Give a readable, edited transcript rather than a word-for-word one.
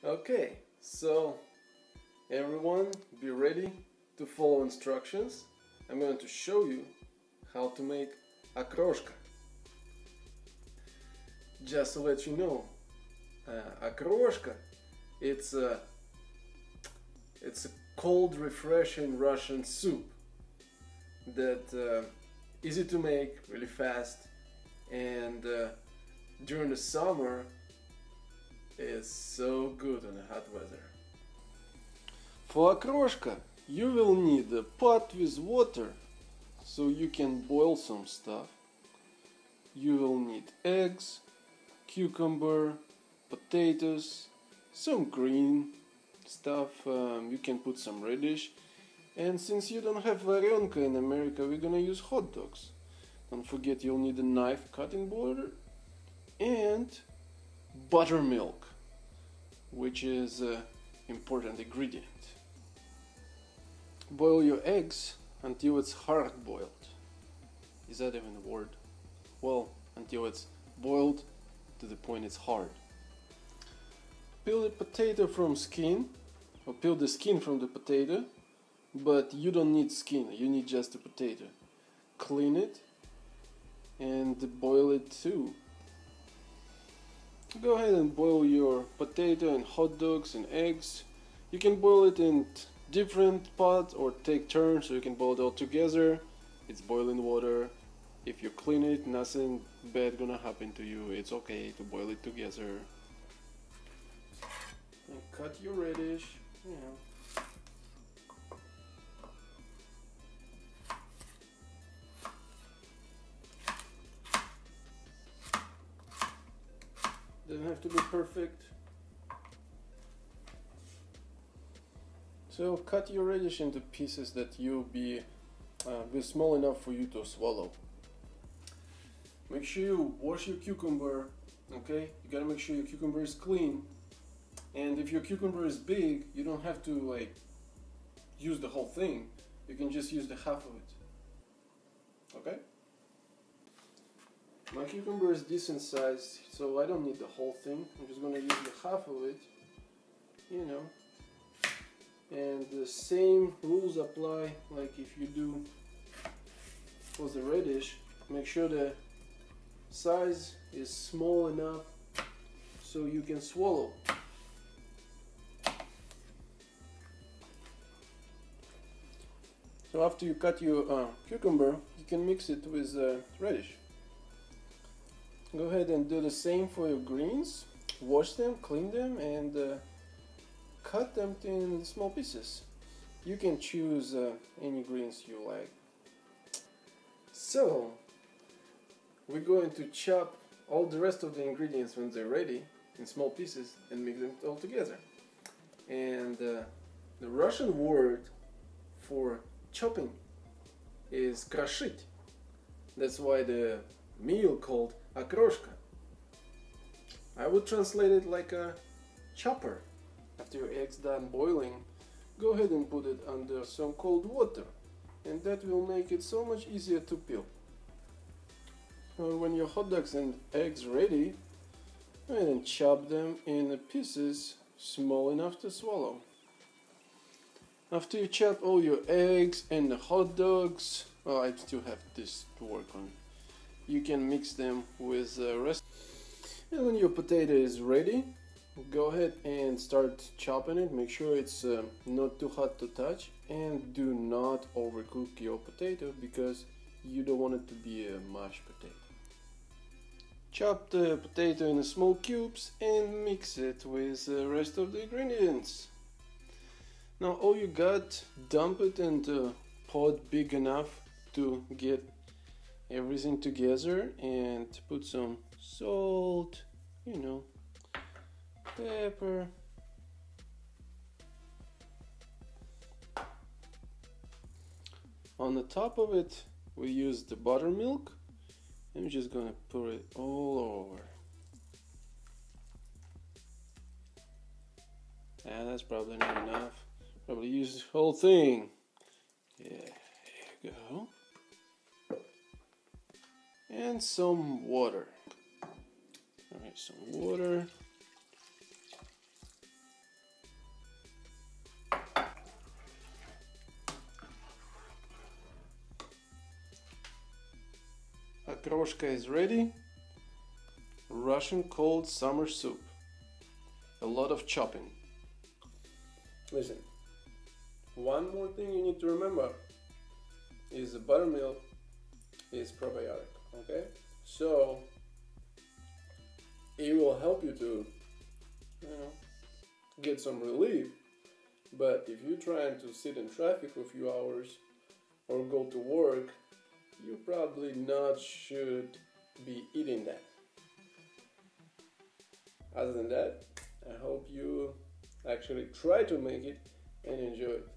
Okay, so everyone be ready to follow instructions. I'm going to show you how to make okroshka. Just to let you know, okroshka, it's a cold, refreshing Russian soup that easy to make, really fast, and during the summer is so good in the hot weather. For okroshka, you will need a pot with water so you can boil some stuff. You will need eggs, cucumber, potatoes, some green stuff, you can put some radish, and since you don't have varenka in America, we're gonna use hot dogs. Don't forget you'll need a knife cutting board and buttermilk, which is an important ingredient. Boil your eggs until it's hard boiled. Is that even a word? Well, until it's boiled to the point it's hard. Peel the potato from skin, or peel the skin from the potato, but you don't need skin, you need just the potato. Clean it and boil it too. Go ahead and boil your potato and hot dogs and eggs. You can boil it in different pots or take turns, so you can boil it all together. It's boiling water. If you clean it, nothing bad gonna happen to you. It's okay to boil it together. And cut your radish, Doesn't have to be perfect. So cut your radish into pieces that you'll be small enough for you to swallow. Make sure you wash your cucumber, okay? You gotta make sure your cucumber is clean. And if your cucumber is big, you don't have to use the whole thing. You can just use the half of it, okay? My cucumber is decent size, so I don't need the whole thing. I'm just gonna use the half of it, And the same rules apply like if you do for the radish. Make sure the size is small enough so you can swallow. So after you cut your cucumber, you can mix it with radish. Go ahead and do the same for your greens. Wash them, clean them, and cut them in small pieces. You can choose any greens you like. So we're going to chop all the rest of the ingredients when they're ready in small pieces and mix them all together. And the Russian word for chopping is крашить. That's why the meal called okroshka. I would translate it like a chopper. After your eggs done boiling, go ahead and put it under some cold water, and that will make it so much easier to peel. When your hot dogs and eggs ready, go ahead and chop them in pieces small enough to swallow. After you chop all your eggs and the hot dogs, I still have this to work on. You can mix them with the rest. And when your potato is ready, go ahead and start chopping it. Make sure it's not too hot to touch, and do not overcook your potato because you don't want it to be a mashed potato. Chop the potato in small cubes and mix it with the rest of the ingredients. Now all you got, dump it into a pot big enough to get everything together, and put some salt, pepper, on the top of it we use the buttermilk. I'm just gonna pour it all over. That's probably not enough. Probably use the whole thing. Yeah, there you go. And some water. Alright, some water. Okroshka is ready. Russian cold summer soup. A lot of chopping. Listen, one more thing you need to remember is the buttermilk is probiotic, okay? So it will help you to, get some relief. But if you're trying to sit in traffic for a few hours or go to work, you probably not should be eating that. Other than that, I hope you actually try to make it and enjoy it.